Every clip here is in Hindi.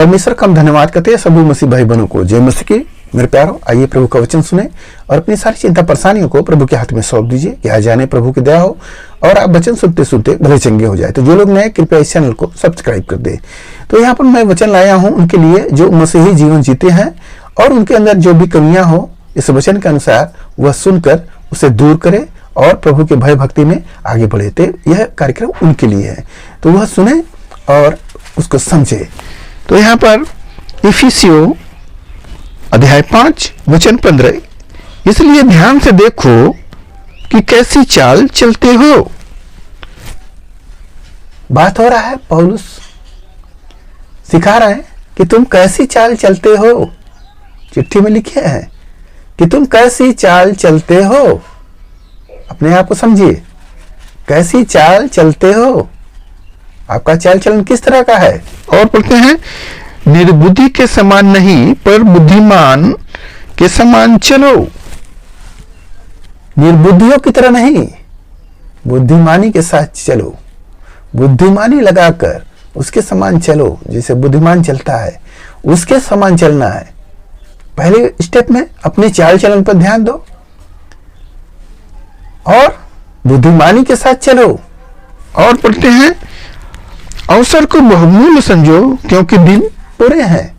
परमेश्वर का हम धन्यवाद करते हैं सभी मसीह भाई बहनों को। जय मसीह की। मेरे प्यारों, आइए प्रभु का वचन सुने और अपनी सारी चिंता परेशानियों को प्रभु के हाथ में सौंप दीजिए। क्या जाने प्रभु की दया हो और आप वचन सुनते सुनते भले चंगे हो जाए। तो जो लोग नए, कृपया इस चैनल को सब्सक्राइब कर दे। तो यहाँ पर मैं वचन लाया हूँ उनके लिए जो मसीही जीवन जीते हैं और उनके अंदर जो भी कमियां हो, इस वचन के अनुसार वह सुनकर उसे दूर करे और प्रभु के भय भक्ति में आगे बढ़े। तो यह कार्यक्रम उनके लिए है, तो वह सुने और उसको समझे। तो यहाँ पर इफिसियों अध्याय 5 वचन 15, इसलिए ध्यान से देखो कि कैसी चाल चलते हो। बात हो रहा है, पौलुस सिखा रहा है कि तुम कैसी चाल चलते हो। चिट्ठी में लिखे हैं कि तुम कैसी चाल चलते हो। अपने आप को समझिए, कैसी चाल चलते हो, आपका चाल चलन किस तरह का है। और पढ़ते हैं, निर्बुद्धि के समान नहीं पर बुद्धिमान के समान चलो। निर्बुद्धियों की तरह नहीं, बुद्धिमानी के साथ चलो। बुद्धिमानी लगाकर उसके समान चलो, जैसे बुद्धिमान चलता है उसके समान चलना है। पहले स्टेप में अपने चाल चलन पर ध्यान दो और बुद्धिमानी के साथ चलो। और पढ़ते हैं, अवसर को बहुमूल्य समझो क्योंकि दिन बुरे हैं।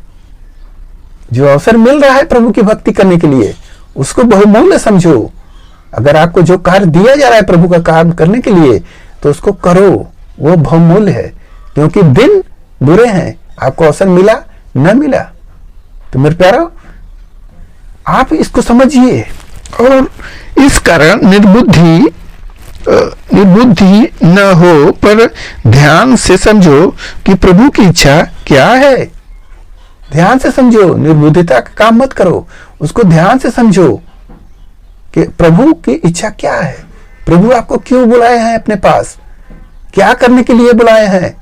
जो अवसर मिल रहा है प्रभु की भक्ति करने के लिए, उसको बहुमूल्य समझो। अगर आपको जो कार्य दिया जा रहा है प्रभु का काम करने के लिए, तो उसको करो, वो बहुमूल्य है क्योंकि दिन बुरे हैं। आपको अवसर मिला न मिला। तो मेरे प्यारों, आप इसको समझिए। और इस कारण निर्बुद्धि न हो पर ध्यान से समझो कि प्रभु की इच्छा क्या है। ध्यान से समझो, निर्बुद्धिता का काम मत करो, उसको ध्यान से समझो कि प्रभु की इच्छा क्या है। प्रभु आपको क्यों बुलाए हैं अपने पास, क्या करने के लिए बुलाए हैं,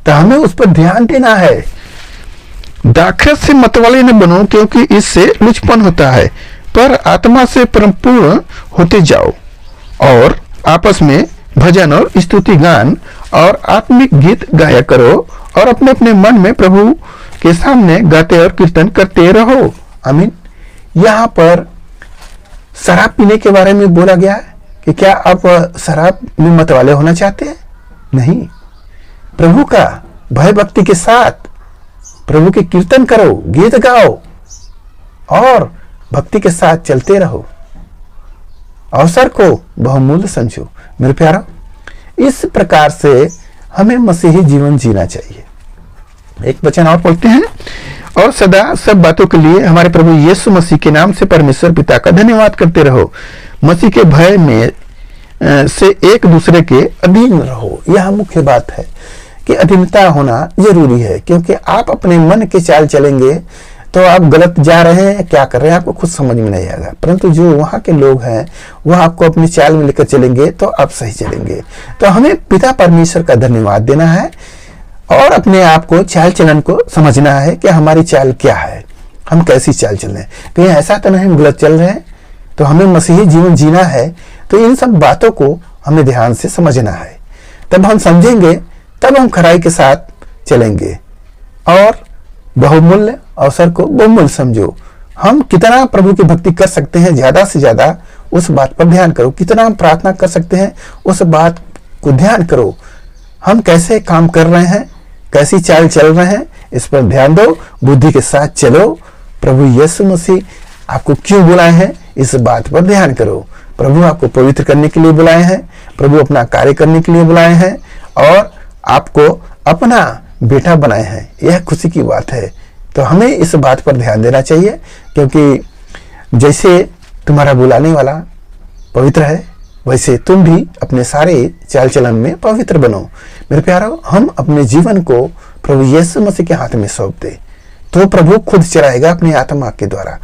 तो हमें उस पर ध्यान देना है। दाखरत से मतवाले न बनो क्योंकि इससे लुचपन होता है, पर आत्मा से परिपूर्ण होते जाओ और आपस में भजन और स्तुति गान और आत्मिक गीत गाया करो और अपने अपने मन में प्रभु के सामने गाते और कीर्तन करते रहो। आमीन। यहाँ पर शराब पीने के बारे में बोला गया है कि क्या आप शराब में मतवाले होना चाहते हैं? नहीं। प्रभु का भय भक्ति के साथ प्रभु के कीर्तन करो, गीत गाओ और भक्ति के साथ चलते रहो। अवसर को बहुमूल्य समझो। मेरे प्यारो, इस प्रकार से हमें मसीही जीवन जीना चाहिए। एक वचन और पढ़ते हैं, और सदा सब बातों के लिए हमारे प्रभु यीशु मसीह के नाम से परमेश्वर पिता का धन्यवाद करते रहो। मसीह के भय में से एक दूसरे के अधीन रहो। यह मुख्य बात है कि अधीनता होना जरूरी है, क्योंकि आप अपने मन के चाल चलेंगे तो आप गलत जा रहे हैं, क्या कर रहे हैं आपको खुद समझ में नहीं आएगा। परंतु जो वहाँ के लोग हैं वह आपको अपनी चाल में लेकर चलेंगे तो आप सही चलेंगे। तो हमें पिता परमेश्वर का धन्यवाद देना है और अपने आप को, चाल चलन को समझना है कि हमारी चाल क्या है, हम कैसी चाल चल रहे हैं। कहीं ऐसा तो नहीं हम गलत चल रहे हैं। तो हमें मसीही जीवन जीना है, तो इन सब बातों को हमें ध्यान से समझना है। तब हम समझेंगे, तब हम खराई के साथ चलेंगे। और बहुमूल्य अवसर को बहुमूल्य समझो। हम कितना प्रभु की भक्ति कर सकते हैं, ज्यादा से ज्यादा उस बात पर ध्यान करो। कितना हम प्रार्थना कर सकते हैं, उस बात को ध्यान करो। हम कैसे काम कर रहे हैं, कैसी चाल चल रहे हैं, इस पर ध्यान दो। बुद्धि के साथ चलो। प्रभु यीशु मसीह आपको क्यों बुलाए हैं, इस बात पर ध्यान करो। प्रभु आपको पवित्र करने के लिए बुलाए हैं, प्रभु अपना कार्य करने के लिए बुलाए हैं और आपको अपना बेटा बनाए हैं। यह खुशी की बात है। तो हमें इस बात पर ध्यान देना चाहिए, क्योंकि जैसे तुम्हारा बुलाने वाला पवित्र है, वैसे तुम भी अपने सारे चाल चलन में पवित्र बनो। मेरे प्यारो, हम अपने जीवन को प्रभु यीशु मसीह के हाथ में सौंप दे, तो प्रभु खुद चलाएगा अपनी आत्मा के द्वारा।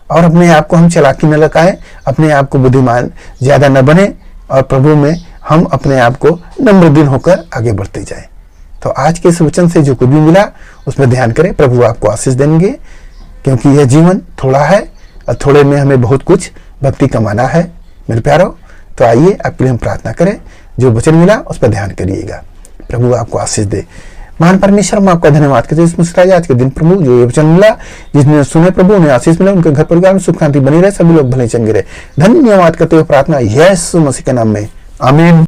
और अपने आप को हम चलाकी न लगाए, अपने आप को बुद्धिमान ज्यादा न बने और प्रभु में हम अपने आप को नम्र दिन होकर आगे बढ़ते जाए। तो आज के इस वचन से जो कुछ भी मिला उसमें ध्यान करें। प्रभु आपको आशीष देंगे, क्योंकि यह जीवन थोड़ा है और थोड़े में हमें बहुत कुछ भक्ति कमाना है। मेरे प्यारो, तो आइए आपके लिए हम प्रार्थना करें। जो वचन मिला उस पर ध्यान करिएगा। प्रभु आपको आशीष दे। महान परमेश्वर, हम आपका धन्यवाद करते हैं इस मुस्कुराए आज के दिन प्रभु जो ये वचन मिला, जिसने सुने प्रभु उन्हें आशीष मिला, उनके घर परिवार में सुख शांति बनी रहे, सभी लोग भले चंगे रहे। धन्यवाद करते हुए प्रार्थना यीशु मसीह के नाम में, आमीन।